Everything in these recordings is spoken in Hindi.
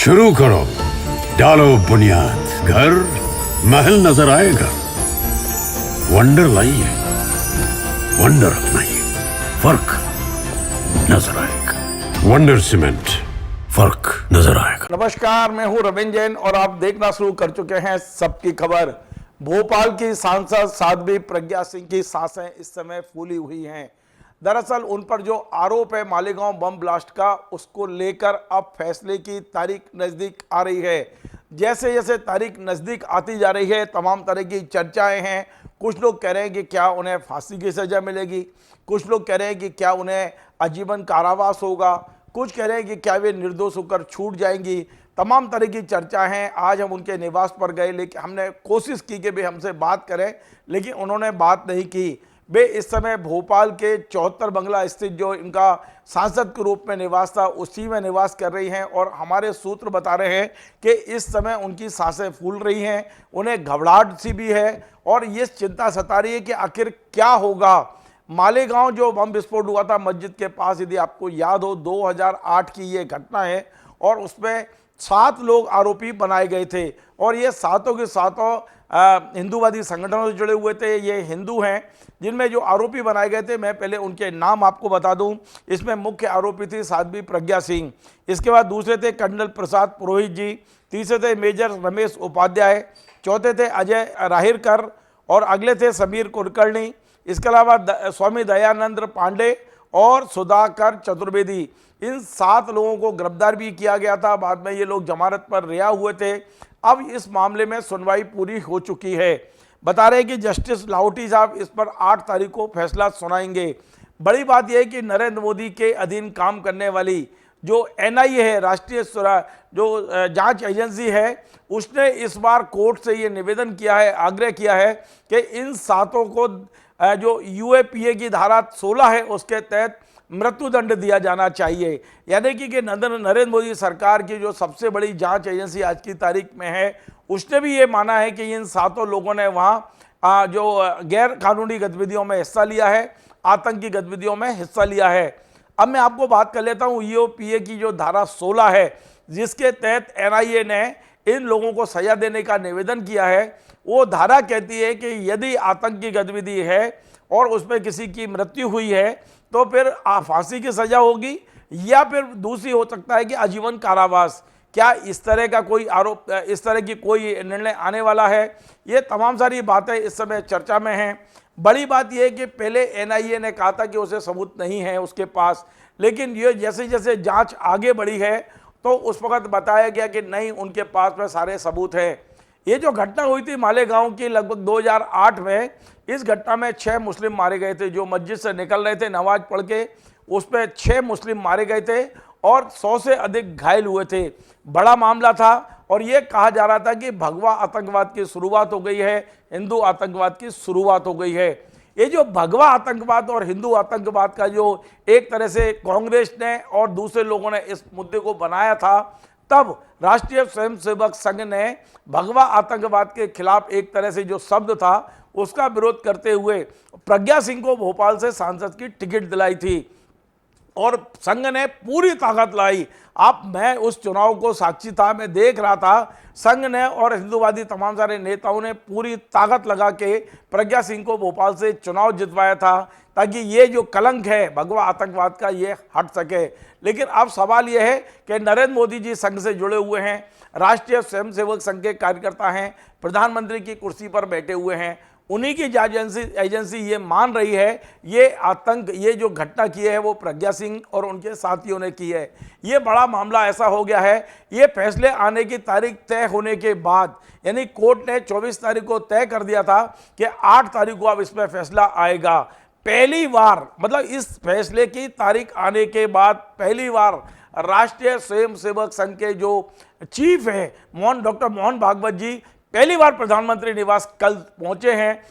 शुरू करो, डालो बुनियाद, घर महल नजर आएगा। वंडर लाइए, वंडर अपनाइए, फर्क नजर आएगा। वंडर सीमेंट, फर्क नजर आएगा। नमस्कार, मैं हूं रविंद्र जैन और आप देखना शुरू कर चुके हैं सबकी खबर। भोपाल की सांसद साध्वी प्रज्ञा सिंह की सांसें इस समय फूली हुई हैं। दरअसल उन पर जो आरोप है मालेगांव बम ब्लास्ट का, उसको लेकर अब फैसले की तारीख नज़दीक आ रही है। जैसे जैसे तारीख नज़दीक आती जा रही है, तमाम तरह की चर्चाएं हैं। कुछ लोग कह रहे हैं कि क्या उन्हें फांसी की सज़ा मिलेगी, कुछ लोग कह रहे हैं कि क्या उन्हें आजीवन कारावास होगा, कुछ कह रहे हैं कि क्या वे निर्दोष होकर छूट जाएंगी। तमाम तरह की चर्चा हैं। आज हम उनके निवास पर गए, लेकिन हमने कोशिश की कि वे हमसे बात करें, लेकिन उन्होंने बात नहीं की। वे इस समय भोपाल के 74 बंगला स्थित जो इनका सांसद के रूप में निवास था, उसी में निवास कर रही हैं। और हमारे सूत्र बता रहे हैं कि इस समय उनकी सांसें फूल रही हैं, उन्हें घबराहट सी भी है और ये चिंता सता रही है कि आखिर क्या होगा। मालेगांव जो बम विस्फोट हुआ था मस्जिद के पास, यदि आपको याद हो, 2008 की ये घटना है और उसमें 7 लोग आरोपी बनाए गए थे और ये सातों के सातों हिंदूवादी संगठनों से जुड़े हुए थे। ये हिंदू हैं जिनमें जो आरोपी बनाए गए थे, मैं पहले उनके नाम आपको बता दूं। इसमें मुख्य आरोपी थी साध्वी प्रज्ञा सिंह, इसके बाद दूसरे थे कर्नल प्रसाद पुरोहित जी, तीसरे थे मेजर रमेश उपाध्याय, चौथे थे अजय राहिरकर और अगले थे समीर कुलकर्णी। इसके अलावा स्वामी दयानंद पांडे और सुधाकर चतुर्वेदी। इन 7 लोगों को गिरफ्तार भी किया गया था। बाद में ये लोग जमानत पर रिहा हुए थे। अब इस मामले में सुनवाई पूरी हो चुकी है। बता रहे हैं कि जस्टिस लाहौटी साहब इस पर 8 तारीख को फैसला सुनाएंगे। बड़ी बात यह है कि नरेंद्र मोदी के अधीन काम करने वाली जो एनआईए है, राष्ट्रीय जो जांच एजेंसी है, उसने इस बार कोर्ट से ये निवेदन किया है, आग्रह किया है कि इन 7 को जो यूएपीए की धारा 16 है उसके तहत मृत्युदंड दिया जाना चाहिए। यानी कि नरेंद्र मोदी सरकार की जो सबसे बड़ी जांच एजेंसी आज की तारीख में है, उसने भी ये माना है कि इन 7 लोगों ने वहाँ जो गैर कानूनी गतिविधियों में हिस्सा लिया है, आतंकी गतिविधियों में हिस्सा लिया है। अब मैं आपको बात कर लेता हूँ यूएपीए की जो धारा 16 है, जिसके तहत एनआईए ने इन लोगों को सजा देने का निवेदन किया है। वो धारा कहती है कि यदि आतंकी गतिविधि है और उसमें किसी की मृत्यु हुई है तो फिर फांसी की सजा होगी या फिर दूसरी हो सकता है कि आजीवन कारावास। क्या इस तरह का कोई आरोप, इस तरह की कोई निर्णय आने वाला है? ये तमाम सारी बातें इस समय चर्चा में हैं। बड़ी बात यह है कि पहले एनआईए ने कहा था कि उसे सबूत नहीं है उसके पास, लेकिन ये जैसे जैसे जांच आगे बढ़ी है तो उस वक्त बताया गया कि नहीं, उनके पास में सारे सबूत हैं। ये जो घटना हुई थी मालेगांव की लगभग 2008 में, इस घटना में 6 मुस्लिम मारे गए थे। जो मस्जिद से निकल रहे थे नमाज पढ़ के, उसमें 6 मुस्लिम मारे गए थे और 100 से अधिक घायल हुए थे। बड़ा मामला था और ये कहा जा रहा था कि भगवा आतंकवाद की शुरुआत हो गई है, हिंदू आतंकवाद की शुरुआत हो गई है। ये जो भगवा आतंकवाद और हिंदू आतंकवाद का जो एक तरह से कांग्रेस ने और दूसरे लोगों ने इस मुद्दे को बनाया था, तब राष्ट्रीय स्वयंसेवक संघ ने भगवा आतंकवाद के खिलाफ एक तरह से जो शब्द था उसका विरोध करते हुए प्रज्ञा सिंह को भोपाल से सांसद की टिकट दिलाई थी और संघ ने पूरी ताकत लाई। मैं उस चुनाव को साक्षी था, मैं देख रहा था। संघ ने और हिंदूवादी तमाम सारे नेताओं ने पूरी ताकत लगा के प्रज्ञा सिंह को भोपाल से चुनाव जितवाया था ताकि ये जो कलंक है भगवा आतंकवाद का, ये हट सके। लेकिन अब सवाल ये है कि नरेंद्र मोदी जी संघ से जुड़े हुए हैं, राष्ट्रीय स्वयंसेवक संघ के कार्यकर्ता हैं, प्रधानमंत्री की कुर्सी पर बैठे हुए हैं, उन्हीं की एजेंसी ये मान रही है ये आतंक, ये जो घटना की है वो प्रज्ञा सिंह और उनके साथियों ने की है। ये बड़ा मामला ऐसा हो गया है, ये फैसले आने की तारीख तय होने के बाद, यानी कोर्ट ने 24 तारीख को तय कर दिया था कि 8 तारीख को अब इसमें फैसला आएगा। पहली बार, मतलब इस फैसले की तारीख आने के बाद पहली बार राष्ट्रीय स्वयंसेवक संघ के जो चीफ है डॉक्टर मोहन भागवत जी पहली बार प्रधानमंत्री निवास कल पहुंचे हैं।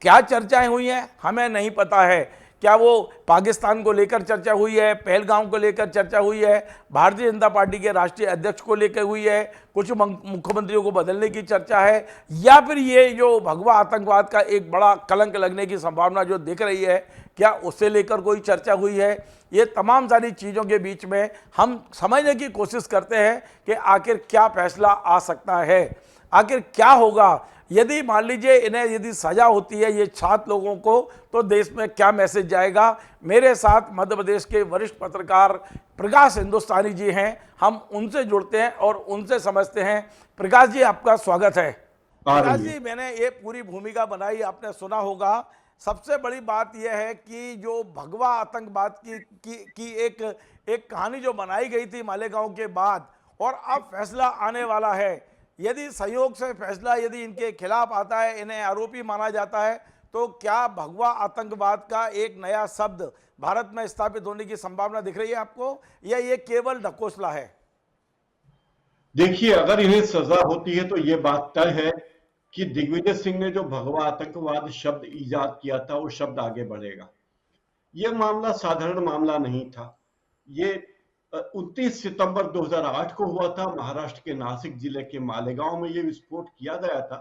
क्या चर्चाएं हुई हैं हमें नहीं पता है। क्या वो पाकिस्तान को लेकर चर्चा हुई है, पहलगाम को लेकर चर्चा हुई है, भारतीय जनता पार्टी के राष्ट्रीय अध्यक्ष को लेकर हुई है, कुछ मुख्यमंत्रियों को बदलने की चर्चा है, या फिर ये जो भगवा आतंकवाद का एक बड़ा कलंक लगने की संभावना जो दिख रही है, क्या उससे लेकर कोई चर्चा हुई है? ये तमाम सारी चीज़ों के बीच में हम समझने की कोशिश करते हैं कि आखिर क्या फैसला आ सकता है, आखिर क्या होगा यदि मान लीजिए इन्हें यदि सजा होती है ये 7 लोगों को, तो देश में क्या मैसेज जाएगा। मेरे साथ मध्य प्रदेश के वरिष्ठ पत्रकार प्रकाश हिंदुस्तानी जी हैं, हम उनसे जुड़ते हैं और उनसे समझते हैं। प्रकाश जी, आपका स्वागत है। प्रकाश जी, मैंने ये पूरी भूमिका बनाई, आपने सुना होगा। सबसे बड़ी बात यह है कि जो भगवा आतंकवाद की एक कहानी जो बनाई गई थी मालेगांव के बाद, और अब फैसला आने वाला है। यदि संयोग से फैसला यदि इनके खिलाफ आता है, इन्हें आरोपी माना जाता है, तो क्या भगवा आतंकवाद का एक नया शब्द भारत में स्थापित होने की संभावना दिख रही है आपको, या ये केवल ढकोसला है? देखिए, अगर इन्हें सजा होती है तो ये बात तय है कि दिग्विजय सिंह ने जो भगवा आतंकवाद शब्द ईजाद किया था वो शब्द आगे बढ़ेगा। ये मामला साधारण मामला नहीं था। ये 29 सितंबर 2008 को हुआ था। महाराष्ट्र के नासिक जिले के मालेगांव में ये विस्फोट किया गया था,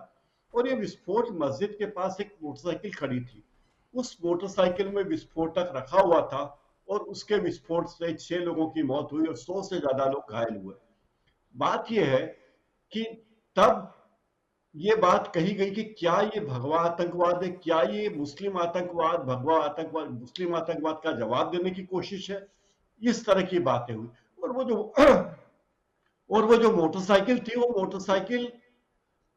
और ये विस्फोट मस्जिद के पास एक मोटरसाइकिल खड़ी थी। उस मोटरसाइकिल में विस्फोटक रखा हुआ था, और उसके विस्फोट से 6 लोगों की मौत हुई और 100 से ज्यादा लोग घायल हुए। बात यह है कि तब ये बात कही गई कि क्या ये भगवा आतंकवाद है, क्या ये मुस्लिम आतंकवाद, भगवा आतंकवाद मुस्लिम आतंकवाद का जवाब देने की कोशिश है। इस तरह की बातें हुई। और वो जो मोटरसाइकिल थी, वो मोटरसाइकिल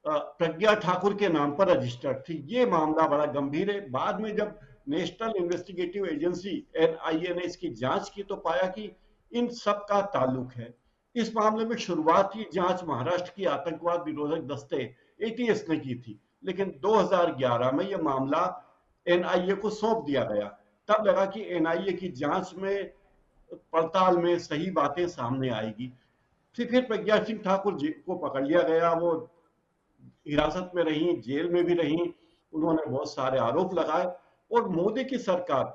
प्रज्ञा ठाकुर के नाम पर रजिस्टर्ड थी। ये मामला बड़ा गंभीर है। बाद में जब नेशनल इन्वेस्टिगेटिव एजेंसी NIA ने इसकी जांच की तो पाया कि इन सब का ताल्लुक है। इस मामले में शुरुआती जांच महाराष्ट्र की आतंकवाद निरोधक दस्ते ATS ने की थी, लेकिन 2011 में यह मामला NIA को सौंप दिया गया। तब लगा कि NIA की जांच में पड़ताल में सही बातें सामने आएगी। फिर प्रज्ञा सिंह ठाकुर जी को पकड़ लिया गया। वो हिरासत में रही, जेल में भी रही, उन्होंने बहुत सारे आरोप लगाए, और मोदी की सरकार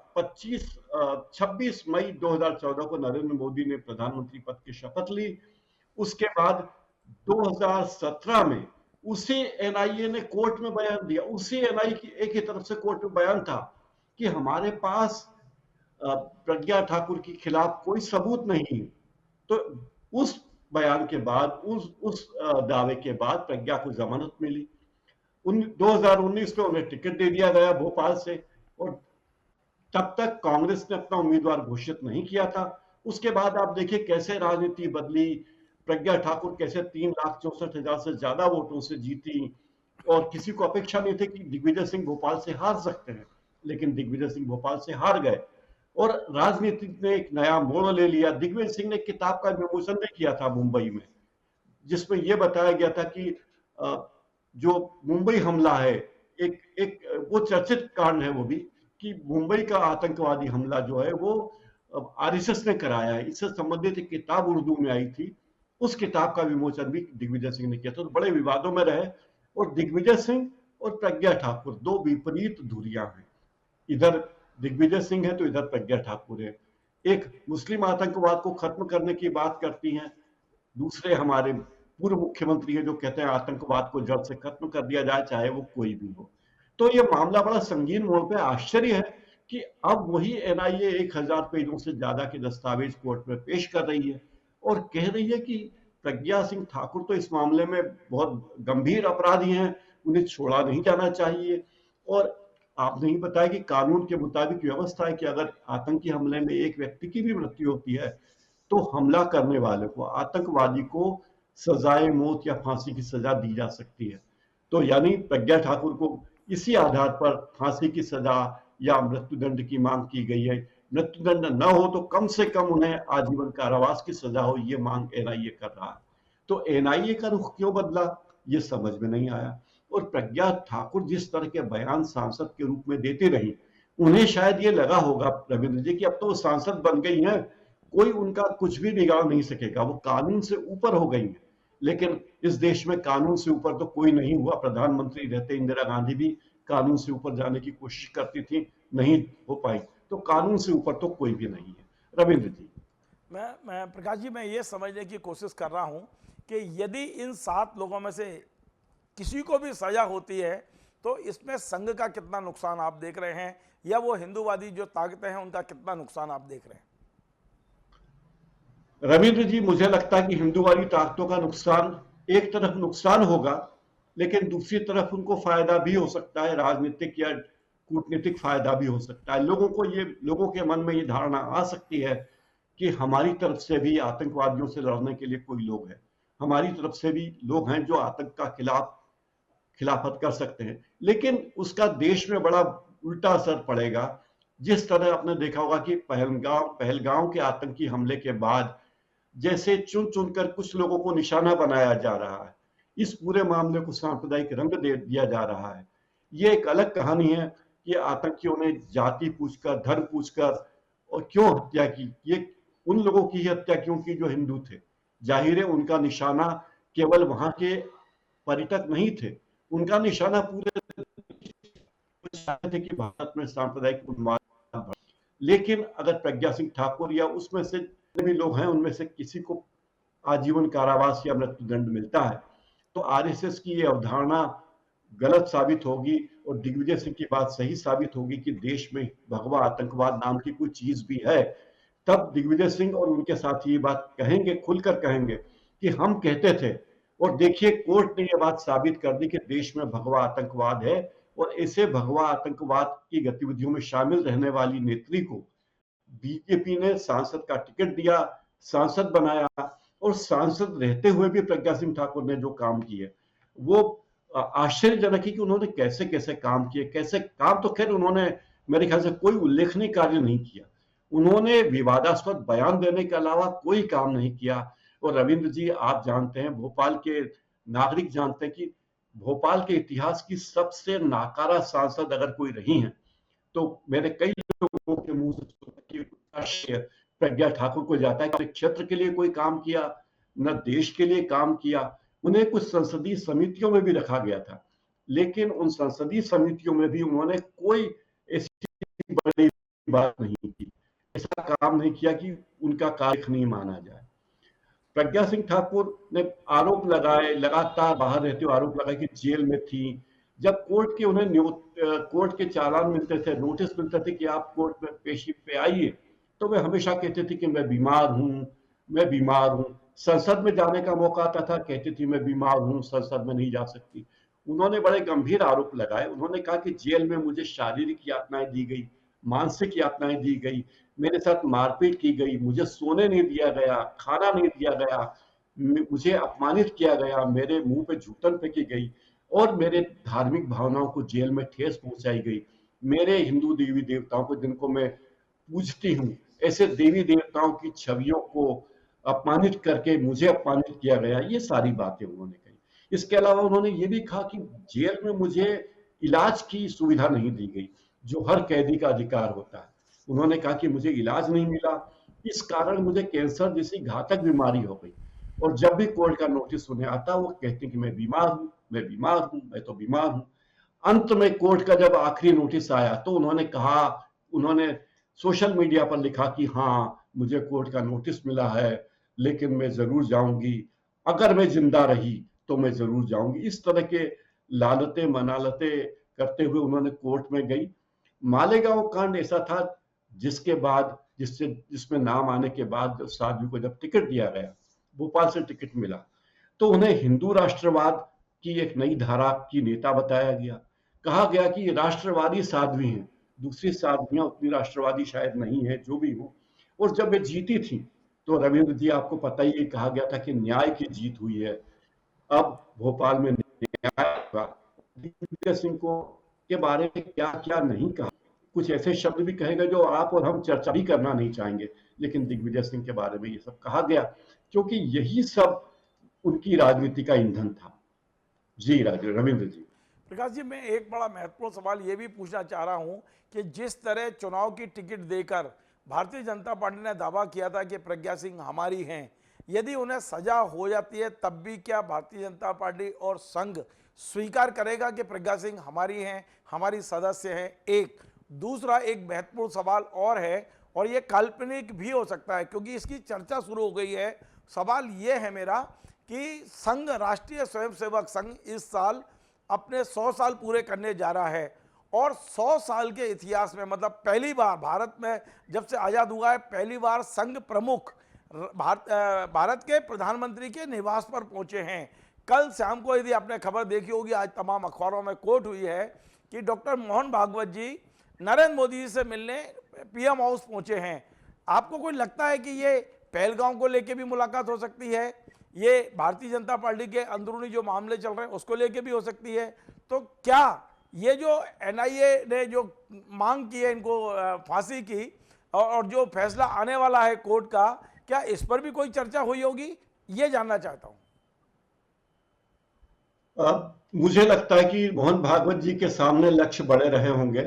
26 मई 2014 को नरेंद्र मोदी ने प्रधानमंत्री पद की शपथ ली। उसके बाद 2017 में उसी NIA ने कोर्ट में बयान दिया। उसी NIA की एक ही तरफ से कोर्ट में बयान था कि हमारे पास प्रज्ञा ठाकुर के खिलाफ कोई सबूत नहीं है। तो उस बयान के बाद, उस दावे के बाद प्रज्ञा को जमानत मिली। 2019 में उन्हें टिकट दे दिया गया भोपाल से, और तब तक कांग्रेस ने अपना उम्मीदवार घोषित नहीं किया था। उसके बाद आप देखिए कैसे राजनीति बदली। प्रज्ञा ठाकुर कैसे 3,64,000 से ज्यादा वोटों से जीती, और किसी को अपेक्षा नहीं थी कि दिग्विजय सिंह भोपाल से हार सकते हैं, लेकिन दिग्विजय सिंह भोपाल से हार गए, और राजनीति ने एक नया मोड़ ले लिया। दिग्विजय सिंह ने किताब का विमोचन भी किया था मुंबई में, जिसमें यह बताया गया था कि जो मुंबई हमला है, एक वो चर्चित कांड है वो भी, कि मुंबई का आतंकवादी हमला जो है वो RSS ने कराया है। इससे संबंधित एक किताब उर्दू में आई थी, उस किताब का विमोचन भी दिग्विजय सिंह ने किया था। तो बड़े विवादों में रहे, और दिग्विजय सिंह और प्रज्ञा ठाकुर दो विपरीत धुरियां हैं। इधर दिग्विजय सिंह है तो इधर प्रज्ञा ठाकुर है। एक मुस्लिम आतंकवाद को खत्म करने की बात करती हैं, दूसरे हमारे पूर्व मुख्यमंत्री है जो कहते हैं आतंकवाद को जड़ से खत्म कर दिया जाए, चाहे वो कोई भी हो। तो ये मामला बड़ा संगीन मोड़ पे। आश्चर्य है कि अब वही NIA 1000 पेजों से ज्यादा के दस्तावेज कोर्ट में पेश कर रही है, और कह रही है कि प्रज्ञा सिंह ठाकुर तो इस मामले में बहुत गंभीर अपराधी हैं, उन्हें छोड़ा नहीं जाना चाहिए। और आपने ही बताया कि कानून के मुताबिक व्यवस्था है कि अगर आतंकी हमले में एक व्यक्ति की भी मृत्यु होती है तो हमला करने वाले को, आतंकवादी को, सजाए मौत या फांसी की सजा दी जा सकती है। तो यानी प्रज्ञा ठाकुर को इसी आधार पर फांसी की सजा या मृत्युदंड की मांग की गई है। मृत्युदंड न हो तो कम से कम उन्हें आजीवन कारावास की सजा हो, ये मांग NIA कर रहा है। तो NIA का रुख क्यों बदला, ये समझ में नहीं आया। और प्रज्ञा ठाकुर जिस तरह के बयान सांसद के रूप में देती रही, उन्हें शायद ये लगा होगा रविंद्र जी कि अब तो वो सांसद बन गई हैं, कोई उनका कुछ भी बिगाड़ नहीं सकेगा, वो कानून से ऊपर हो गई हैं। लेकिन इस देश में कानून से ऊपर तो कोई नहीं हुआ। प्रधानमंत्री रहते इंदिरा गांधी भी कानून से ऊपर जाने की कोशिश करती थी, नहीं हो पाई। तो कानून से ऊपर तो कोई भी नहीं है। रविंद्र जी, मैं प्रकाश जी, मैं ये समझने की कोशिश कर रहा हूं कि यदि इन 7 लोगों में से किसी को भी सजा होती है तो इसमें संघ का कितना नुकसान आप देख रहे हैं, या वो हिंदूवादी जो ताकतें हैं उनका कितना नुकसान आप देख रहे हैं? रविंद्र जी, मुझे लगता है कि हिंदूवादी ताकतों का नुकसान, एक तरफ नुकसान होगा, लेकिन दूसरी तरफ उनको फायदा भी हो सकता है, राजनीतिक या कूटनीतिक फायदा भी हो सकता है। लोगों के मन में ये धारणा आ सकती है कि हमारी तरफ से भी आतंकवादियों से लड़ने के लिए कोई लोग हैं, हमारी तरफ से भी लोग हैं जो आतंक का खिलाफत कर सकते हैं। लेकिन उसका देश में बड़ा उल्टा असर पड़ेगा। जिस तरह आपने देखा होगा कि पहलगांव के आतंकी हमले के बाद जैसे चुन चुनकर कुछ लोगों को निशाना बनाया जा रहा है, इस पूरे मामले को सांप्रदायिक रंग दे दिया जा रहा है। ये एक अलग कहानी है कि आतंकियों ने जाति पूछकर, धर्म पूछकर और क्यों हत्या की। ये उन लोगों की ही हत्या क्यों की जो हिंदू थे। जाहिर है उनका निशाना केवल वहां के पर्यटक नहीं थे, उनका निशाना पूरे थे कि भारत में सांप्रदायिक उन्माद। लेकिन अगर प्रज्ञा सिंह ठाकुर या उसमें से भी लोग हैं, उनमें से किसी को आजीवन कारावास या मृत्युदंड मिलता है, तो आरएसएस की ये अवधारणा गलत साबित होगी और दिग्विजय सिंह की बात सही साबित होगी कि देश में भगवा आतंकवाद नाम की कोई चीज भी है। तब दिग्विजय सिंह और उनके साथी ये बात कहेंगे, खुलकर कहेंगे कि हम कहते थे, और देखिए कोर्ट ने यह बात साबित कर दी कि देश में भगवा आतंकवाद है, और ऐसे भगवा आतंकवाद की गतिविधियों में शामिल रहने वाली नेत्री को बीजेपी ने सांसद का टिकट दिया, सांसद बनाया, और सांसद रहते हुए भी प्रज्ञा सिंह ठाकुर ने जो काम किए वो आश्चर्यजनक है कि उन्होंने कैसे कैसे काम किए। कैसे काम तो खैर उन्होंने मेरे ख्याल से कोई उल्लेखनीय कार्य नहीं किया, उन्होंने विवादास्पद बयान देने के अलावा कोई काम नहीं किया। और रविंद्र जी, आप जानते हैं, भोपाल के नागरिक जानते हैं कि भोपाल के इतिहास की सबसे नाकारा सांसद अगर कोई रही हैं तो मेरे कई लोगों के मुंह से प्रज्ञा ठाकुर को जाता है कि क्षेत्र के लिए कोई काम किया, न देश के लिए काम किया। उन्हें कुछ संसदीय समितियों में भी रखा गया था, लेकिन उन संसदीय समितियों में भी उन्होंने कोई ऐसी बड़ी बात नहीं की, ऐसा काम नहीं किया कि उनका कार्य नहीं माना जाए। प्रज्ञा सिंह ठाकुर ने आरोप लगाए, लगातार बाहर रहते हुए आरोप लगाए कि जेल में थी। जब कोर्ट के चालान मिलते थे, नोटिस मिलते थे कि आप कोर्ट में पेशी पे आइए, तो वे हमेशा कहते थे कि मैं बीमार हूं। संसद में जाने का मौका आता था, कहती थी मैं बीमार हूं, संसद में नहीं जा सकती। उन्होंने बड़े गंभीर आरोप लगाए। उन्होंने कहा कि जेल में मुझे शारीरिक यातनाएं दी गई, मानसिक यातनाएं दी गई, मेरे साथ मारपीट की गई, मुझे सोने नहीं दिया गया, खाना नहीं दिया गया, मुझे अपमानित किया गया, मेरे मुंह पे जूतन फेंकी गई, और मेरे धार्मिक भावनाओं को जेल में ठेस पहुंचाई गई। मेरे हिंदू देवी देवताओं को, जिनको मैं पूजती हूँ, ऐसे देवी देवताओं की छवियों को अपमानित करके मुझे अपमानित किया गया। ये सारी बातें उन्होंने कही। इसके अलावा उन्होंने ये भी कहा कि जेल में मुझे इलाज की सुविधा नहीं दी गई, जो हर कैदी का अधिकार होता है। उन्होंने कहा कि मुझे इलाज नहीं मिला, इस कारण मुझे कैंसर जैसी घातक बीमारी हो गई। और जब भी कोर्ट का नोटिस उन्हें आता, वो कहते कि मैं बीमार हूं, मैं तो बीमार हूं। अंत में कोर्ट का जब आखिरी नोटिस आया तो उन्होंने सोशल मीडिया पर लिखा कि हाँ, मुझे कोर्ट का नोटिस मिला है, लेकिन मैं जरूर जाऊंगी, अगर मैं जिंदा रही तो मैं जरूर जाऊंगी। इस तरह के लालते मनालते करते हुए उन्होंने कोर्ट में गई। मालेगांव कांड ऐसा था जिसमें नाम आने के बाद साध्वी को जब टिकट दिया गया, भोपाल से टिकट मिला, तो उन्हें हिंदू राष्ट्रवाद की एक नई धारा की नेता बताया गया। कहा गया कि राष्ट्रवादी साध्वी हैं, दूसरी साध्वियां उतनी राष्ट्रवादी शायद नहीं है, जो भी हो। और जब वे जीती थी तो रविंद्र जी, आपको पता ही है, कहा गया था कि न्याय की जीत हुई है, अब भोपाल में न्याय होगा। दिग्विजय सिंह को के बारे में क्या क्या नहीं कहा, कुछ ऐसे शब्द भी कहेगा जो आप और हम चर्चा भी करना नहीं चाहेंगे, लेकिन दिग्विजय सिंह के बारे में ये सब कहा गया, क्योंकि यही सब उनकी राजनीति का ईंधन था। जी रविंद्र जी। प्रकाश जी, मैं एक बड़ा महत्वपूर्ण सवाल ये भी पूछना चाह रहा हूं कि जिस तरह चुनाव की टिकट देकर भारतीय जनता पार्टी ने दावा किया था कि प्रज्ञा सिंह हमारी हैं, यदि उन्हें सजा हो जाती है तब भी क्या भारतीय जनता पार्टी और संघ स्वीकार करेगा कि प्रज्ञा सिंह हमारी हैं, हमारी सदस्य हैं? एक दूसरा एक महत्वपूर्ण सवाल और है, और ये काल्पनिक भी हो सकता है क्योंकि इसकी चर्चा शुरू हो गई है। सवाल ये है मेरा कि संघ, राष्ट्रीय स्वयंसेवक संघ इस साल अपने 100 साल पूरे करने जा रहा है, और 100 साल के इतिहास में, मतलब पहली बार भारत में जब से आज़ाद हुआ है, पहली बार संघ प्रमुख भारत के प्रधानमंत्री के निवास पर पहुंचे हैं। कल शाम को, यदि आपने खबर देखी होगी, आज तमाम अखबारों में कोट हुई है कि डॉक्टर मोहन भागवत जी नरेंद्र मोदी जी से मिलने पीएम हाउस पहुंचे हैं। आपको कोई लगता है कि ये पहलगांव को लेके भी मुलाकात हो सकती है, ये भारतीय जनता पार्टी के अंदरूनी जो मामले चल रहे हैं उसको लेके भी हो सकती है? तो क्या ये जो एनआईए ने जो मांग की है इनको फांसी की, और जो फैसला आने वाला है कोर्ट का, क्या इस पर भी कोई चर्चा हुई होगी, ये जानना चाहता हूं। मुझे लगता है कि मोहन भागवत जी के सामने लक्ष्य बड़े रहे होंगे।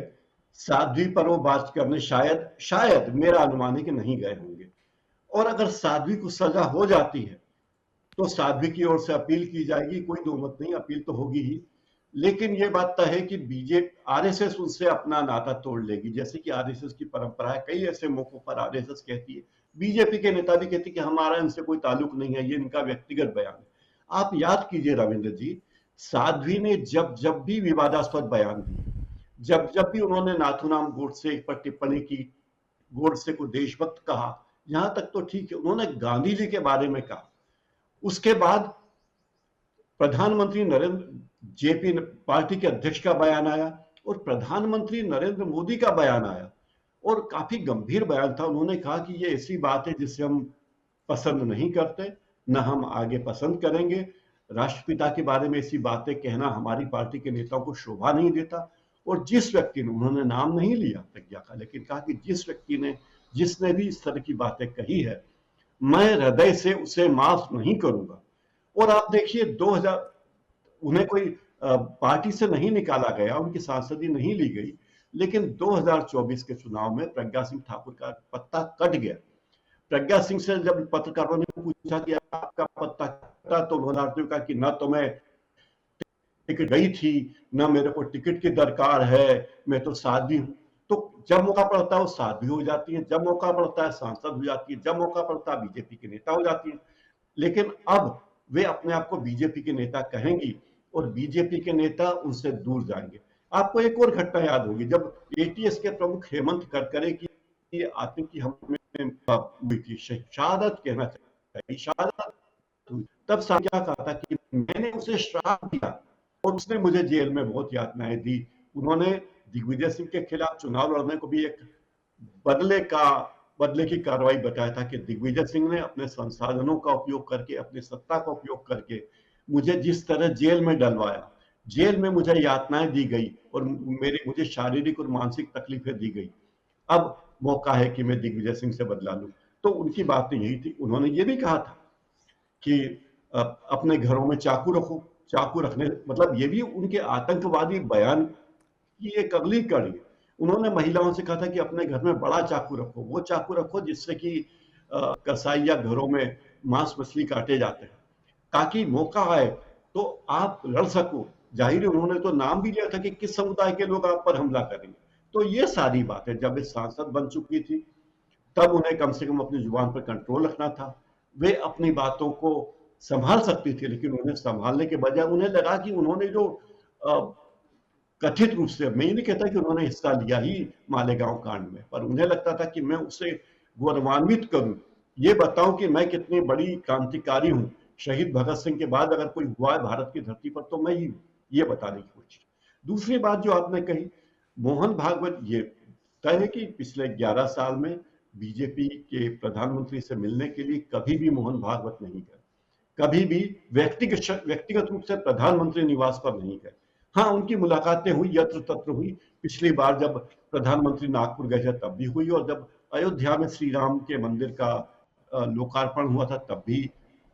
साध्वी पर वो बात करने शायद मेरा अनुमान है कि नहीं गए होंगे। और अगर साध्वी को सजा हो जाती है तो साध्वी की ओर से अपील की जाएगी, कोई दो मत नहीं, अपील तो होगी ही। लेकिन ये बात तय है कि बीजेपी, आरएसएस उनसे अपना नाता तोड़ लेगी, जैसे कि आरएसएस की परंपरा है। कई ऐसे मौकों पर आरएसएस कहती है, बीजेपी के नेता भी कहते हैं कि हमारा इनसे कोई ताल्लुक नहीं है, ये इनका व्यक्तिगत बयान है। आप याद कीजिए रविंद्र जी, साध्वी ने जब जब भी विवादास्पद बयान दिए, जब जब भी उन्होंने नाथूराम गोडसे पर टिप्पणी की, गोडसे को देशभक्त कहा, यहां तक तो ठीक है, उन्होंने गांधी जी के बारे में कहा। उसके बाद प्रधानमंत्री जेपी पार्टी के अध्यक्ष का बयान आया और प्रधानमंत्री नरेंद्र मोदी का बयान आया, और काफी गंभीर बयान था। उन्होंने कहा कि ये ऐसी बात है जिसे हम पसंद नहीं करते, न हम आगे पसंद करेंगे। राष्ट्रपिता के बारे में ऐसी बातें कहना हमारी पार्टी के नेताओं को शोभा नहीं देता। और जिस व्यक्ति ने, उन्होंने नाम नहीं लिया प्रज्ञा का, लेकिन कहा कि जिस व्यक्ति ने, जिसने भी इस तरह की बातें कही है, मैं हृदय से उसे माफ नहीं करूंगा। और आप देखिए 2000, उन्हें कोई पार्टी से नहीं निकाला गया, उनकी सांसदी नहीं ली गई, लेकिन 2024 के चुनाव में प्रज्ञा सिंह ठाकुर का पत्ता कट गया। प्रज्ञा सिंह से जब पत्रकारों ने पूछा कि आपका पत्ता कटा, तो उन्होंने कहा कि न तो मैं टिकट गई थी, न मेरे को टिकट की दरकार है, मैं तो साध्वी हूं। तो जब मौका पड़ता है वो साध्वी हो जाती है, जब मौका पड़ता है सांसद हो जाती है, जब मौका पड़ता है बीजेपी के नेता हो जाती है। लेकिन अब वे अपने आप को बीजेपी के नेता कहेंगी और बीजेपी के नेता उनसे दूर जाएंगे। आपको एक और घटना याद होगी, जब एटीएस के प्रमुख हेमंत करकरे की आतंकी हमले में हुई थी, शहादत कहना चाहिए, शहादत हुई, तब क्या कहा था कि मैंने उसे श्राप दिया और उसने मुझे जेल में बहुत यातनाएं दी। उन्होंने दिग्विजय सिंह के खिलाफ चुनाव लड़ने को भी एक बदले की कार्रवाई बताया था कि दिग्विजय सिंह ने अपने संसाधनों का उपयोग करके, अपनी सत्ता का उपयोग करके मुझे जिस तरह जेल में डलवाया, जेल में मुझे यातनाएं दी गई और मुझे शारीरिक और मानसिक तकलीफें दी गई। अब मौका है कि मैं दिग्विजय सिंह से बदला लूं। तो उनकी बातें यही थी। उन्होंने ये भी कहा था कि अपने घरों में चाकू रखो, चाकू रखने मतलब ये भी उनके आतंकवादी बयान की एक अगली कड़ी। उन्होंने महिलाओं से कहा था कि अपने घर में बड़ा चाकू रखो, वो चाकू रखो जिससे कि कसाई या घरों में मांस मछली काटे जाते हैं, ताकि मौका आए तो आप लड़ सको। जाहिर है उन्होंने तो नाम भी लिया था कि किस समुदाय के लोग आप पर हमला करेंगे। तो ये सारी बातें, जब वे सांसद बन चुकी थी तब उन्हें कम से कम अपनी जुबान पर कंट्रोल रखना था। वे अपनी बातों को संभाल सकती थी, लेकिन उन्हें संभालने के बजाय उन्हें लगा कि उन्होंने जो कथित रूप से, मैं ये नहीं कहता कि उन्होंने हिस्सा लिया ही मालेगांव कांड में, पर उन्हें लगता था कि मैं उसे गौरवान्वित करूं, ये बताऊं कि मैं कितनी बड़ी क्रांतिकारी हूं। शहीद भगत सिंह के बाद अगर कोई हुआ है भारत की धरती पर तो मैं ही हूं, ये बताने की कोशिश। दूसरी बात जो आपने कही, मोहन भागवत, ये तय है कि पिछले 11 साल में बीजेपी के प्रधानमंत्री से मिलने के लिए कभी भी मोहन भागवत नहीं गए, कभी भी व्यक्तिगत रूप से प्रधानमंत्री निवास पर नहीं गए। हाँ, उनकी मुलाकातें हुई, यत्र तत्र हुई। पिछली बार जब प्रधानमंत्री नागपुर गए थे तब भी हुई, और जब अयोध्या में श्री राम के मंदिर का लोकार्पण हुआ था तब भी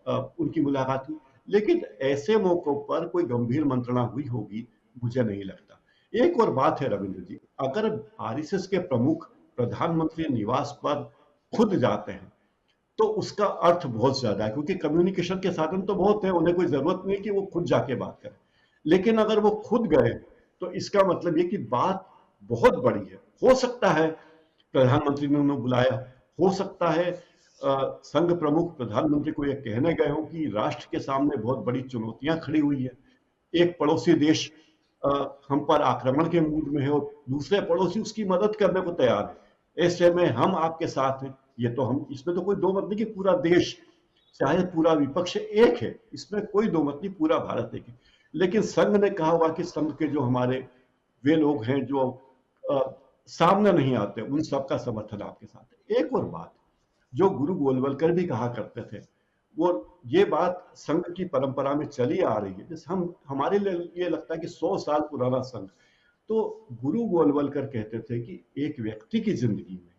उनकी मुलाकात हुई। लेकिन ऐसे मौकों पर कोई गंभीर मंत्रणा हुई होगी मुझे नहीं लगता। एक और बात है रविंद्र जी, अगर आरएसएस के प्रमुख प्रधानमंत्री निवास पर खुद जाते हैं तो उसका अर्थ बहुत ज्यादा है, क्योंकि कम्युनिकेशन के साधन तो बहुत है, उन्हें कोई जरूरत नहीं कि वो खुद जाके बात करें। लेकिन अगर वो खुद गए तो इसका मतलब ये कि बात बहुत बड़ी है। हो सकता है प्रधानमंत्री ने उन्हें बुलाया, हो सकता है संघ प्रमुख प्रधानमंत्री को यह कहने गए हों कि राष्ट्र के सामने बहुत बड़ी चुनौतियां खड़ी हुई है, एक पड़ोसी देश हम पर आक्रमण के मूड में है और दूसरे पड़ोसी उसकी मदद करने को तैयार है, ऐसे में हम आपके साथ हैं। ये तो हम, इसमें तो कोई दो मत नहीं कि पूरा देश चाहे पूरा विपक्ष एक है, इसमें कोई दो मत नहीं, पूरा भारत एक है। लेकिन संघ ने कहा हुआ कि संघ के जो हमारे वे लोग हैं जो सामने नहीं आते, उन सबका समर्थन आपके साथ है। एक और बात जो गुरु गोलवलकर भी कहा करते थे, वो ये बात संघ की परंपरा में चली आ रही है, जैसे हम हमारे लिए ये लगता है कि 100 साल पुराना संघ, तो गुरु गोलवलकर कहते थे कि एक व्यक्ति की जिंदगी में,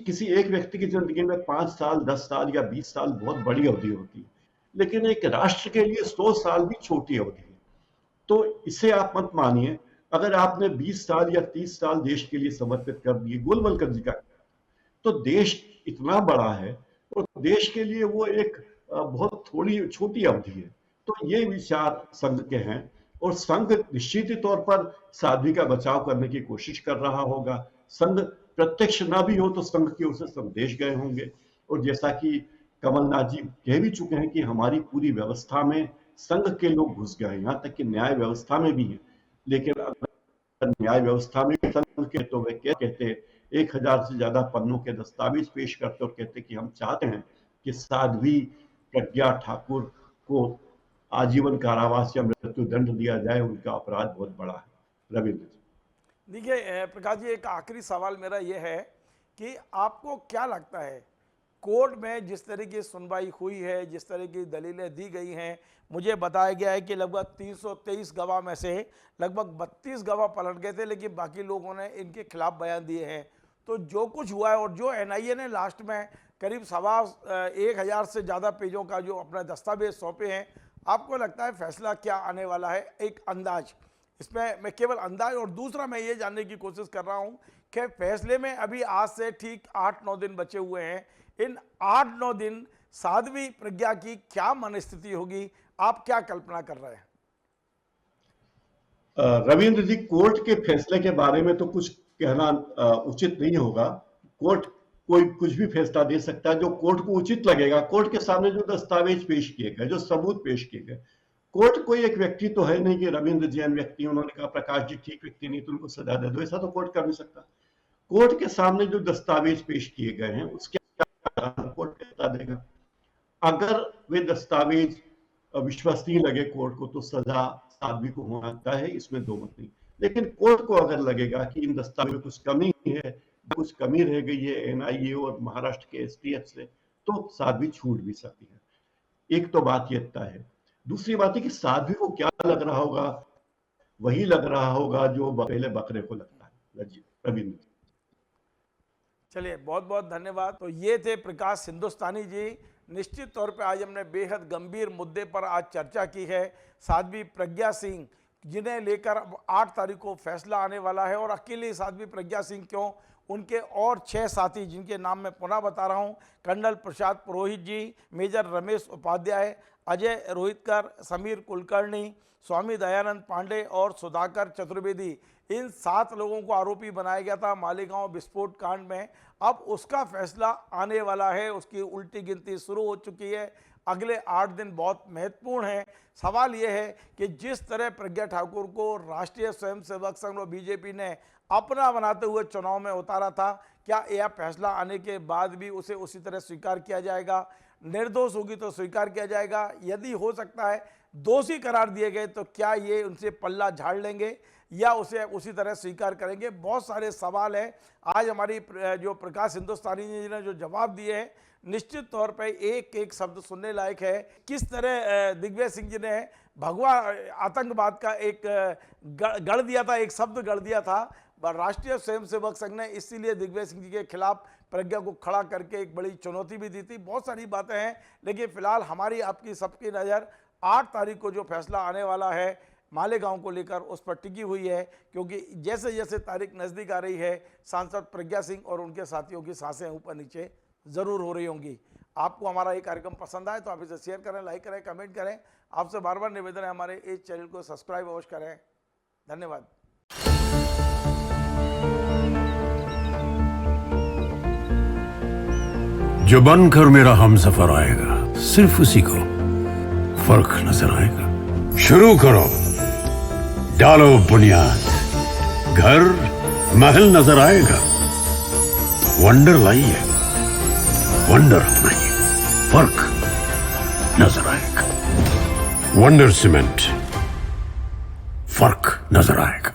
किसी एक व्यक्ति की जिंदगी में 5 साल, 10 साल या 20 साल बहुत बड़ी अवधि होती है, लेकिन एक राष्ट्र के लिए 100 साल भी छोटी अवधि है। तो इसे आप मत मानिए, अगर आपने 20 साल या 30 साल देश के लिए समर्पित कर दिए, गोलवलकर जी का, तो देश इतना बड़ा है और देश के लिए वो एक बहुत थोड़ी छोटी अवधि है। तो ये विचार संघ के हैं और संघ निश्चित ही तौर पर साध्वी का बचाव करने की कोशिश कर रहा होगा। संघ प्रत्यक्ष ना भी हो तो संघ की ओर से संदेश गए होंगे, और जैसा कि कमलनाथ जी कह भी चुके हैं कि हमारी पूरी व्यवस्था में संघ के लोग घुस गए हैं, यहाँ तक कि न्याय व्यवस्था में भी है। लेकिन अगर न्याय व्यवस्था में संघ के, तो वे क्या कहते हैं, 1000 से ज्यादा पन्नों के दस्तावेज पेश करते और कहते कि हम चाहते हैं कि साध्वी प्रज्ञा ठाकुर को आजीवन कारावास या मृत्यु दंड दिया जाए, उनका अपराध बहुत बड़ा है। रविंद्र जी, देखिए प्रकाश जी, एक आखिरी सवाल मेरा ये है कि आपको क्या लगता है, कोर्ट में जिस तरह की सुनवाई हुई है, जिस तरह की दलीलें दी गई हैं, मुझे बताया गया है कि लगभग 323 गवाह में से लगभग 32 गवाह पलट गए थे, लेकिन बाकी लोगों ने इनके खिलाफ बयान दिए हैं। तो जो कुछ हुआ है, और जो एनआईए ने लास्ट में करीब 1,1500 से ज़्यादा पेजों का जो अपना दस्तावेज सौंपे हैं, आपको लगता है फैसला क्या आने वाला है, एक अंदाज? इसमें मैं केवल अंदाज, और दूसरा मैं ये जानने की कोशिश कर रहा हूँ कि फैसले में अभी आज से ठीक 8-9 दिन बचे हुए हैं। इन 8-9 दिन साध्वी प्रज्ञा की क्या मनस्थिति होगी, आप क्या कल्पना कर रहे हैं? रविंद्र जी, कोर्ट के फैसले के बारे में तो कुछ कहना उचित नहीं होगा। कोर्ट कोई कुछ भी फैसला दे सकता है जो कोर्ट को उचित लगेगा। कोर्ट के सामने जो दस्तावेज पेश किए गए, जो सबूत पेश किए गए, कोर्ट कोई एक व्यक्ति तो है नहीं कि रविंद्र जैन व्यक्ति, उन्होंने कहा प्रकाश जी ठीक व्यक्ति नहीं तो उनको सजा दे दो, ऐसा तो कोर्ट कर नहीं सकता। कोर्ट के सामने जो दस्तावेज पेश किए गए हैं उसके कोर्ट फैसला देगा। अगर वे दस्तावेज विश्वसनीय लगे कोर्ट को तो सजा साध्वी को होना है, इसमें दो मत नहीं। लेकिन कोर्ट को अगर लगेगा कि इन दस्तावेजों में कुछ कमी है, कुछ कमी रह गई है एनआईए और महाराष्ट्र के एसटीएफ से, तो साध्वी छूट भी सकती है। एक तो बात ये तय है। दूसरी बात है कि साध्वी को क्या लग रहा होगा, वही लग रहा होगा जो पहले बकरे को लगता है। रविंद्र, चलिए बहुत बहुत धन्यवाद। तो ये थे प्रकाश हिंदुस्तानी जी। निश्चित तौर पे आज हमने बेहद गंभीर मुद्दे पर आज चर्चा की है। साध्वी प्रज्ञा सिंह, जिन्हें लेकर अब 8 तारीख को फैसला आने वाला है, और अकेले साध्वी प्रज्ञा सिंह क्यों, उनके और 6 साथी जिनके नाम मैं पुनः बता रहा हूँ, कर्नल प्रसाद पुरोहित जी, मेजर रमेश उपाध्याय, अजय रोहितकर, समीर कुलकर्णी, स्वामी दयानंद पांडे और सुधाकर चतुर्वेदी, इन 7 लोगों को आरोपी बनाया गया था मालेगांव विस्फोट कांड में। अब उसका फैसला आने वाला है, उसकी उल्टी गिनती शुरू हो चुकी है। अगले 8 दिन बहुत महत्वपूर्ण है। सवाल यह है कि जिस तरह प्रज्ञा ठाकुर को राष्ट्रीय स्वयंसेवक संघ और बीजेपी ने अपना बनाते हुए चुनाव में उतारा था, क्या यह फैसला आने के बाद भी उसे उसी तरह स्वीकार किया जाएगा? निर्दोष होगी तो स्वीकार किया जाएगा, यदि हो सकता है दोषी करार दिए गए तो क्या ये उनसे पल्ला झाड़ लेंगे या उसे उसी तरह स्वीकार करेंगे? बहुत सारे सवाल हैं। आज हमारी जो प्रकाश हिंदुस्तानी जी ने जो जवाब दिए हैं, निश्चित तौर पर एक एक शब्द सुनने लायक है। किस तरह दिग्विजय सिंह जी ने भगवा आतंकवाद का एक गढ़ दिया था, एक शब्द गढ़ दिया था राष्ट्रीय स्वयंसेवक संघ ने, इसीलिए दिग्विजय सिंह जी के खिलाफ प्रज्ञा को खड़ा करके एक बड़ी चुनौती भी दी थी। बहुत सारी बातें हैं, लेकिन फिलहाल हमारी आपकी सबकी नज़र 8 तारीख को जो फैसला आने वाला है मालेगांव को लेकर, उस पर टिकी हुई है, क्योंकि जैसे जैसे तारीख नज़दीक आ रही है, सांसद प्रज्ञा सिंह और उनके साथियों की सांसें ऊपर नीचे ज़रूर हो रही होंगी। आपको हमारा ये कार्यक्रम पसंद आए तो आप इसे शेयर करें, लाइक करें, कमेंट करें। आपसे बार बार निवेदन है, हमारे इस चैनल को सब्सक्राइब अवश्य करें। धन्यवाद। जो बनकर मेरा हमसफर आएगा सिर्फ उसी को फर्क नजर आएगा। शुरू करो, डालो बुनियाद, घर महल नजर आएगा। वंडर लाइए, वंडर अपनाइए, फर्क नजर आएगा। वंडर सीमेंट, फर्क नजर आएगा।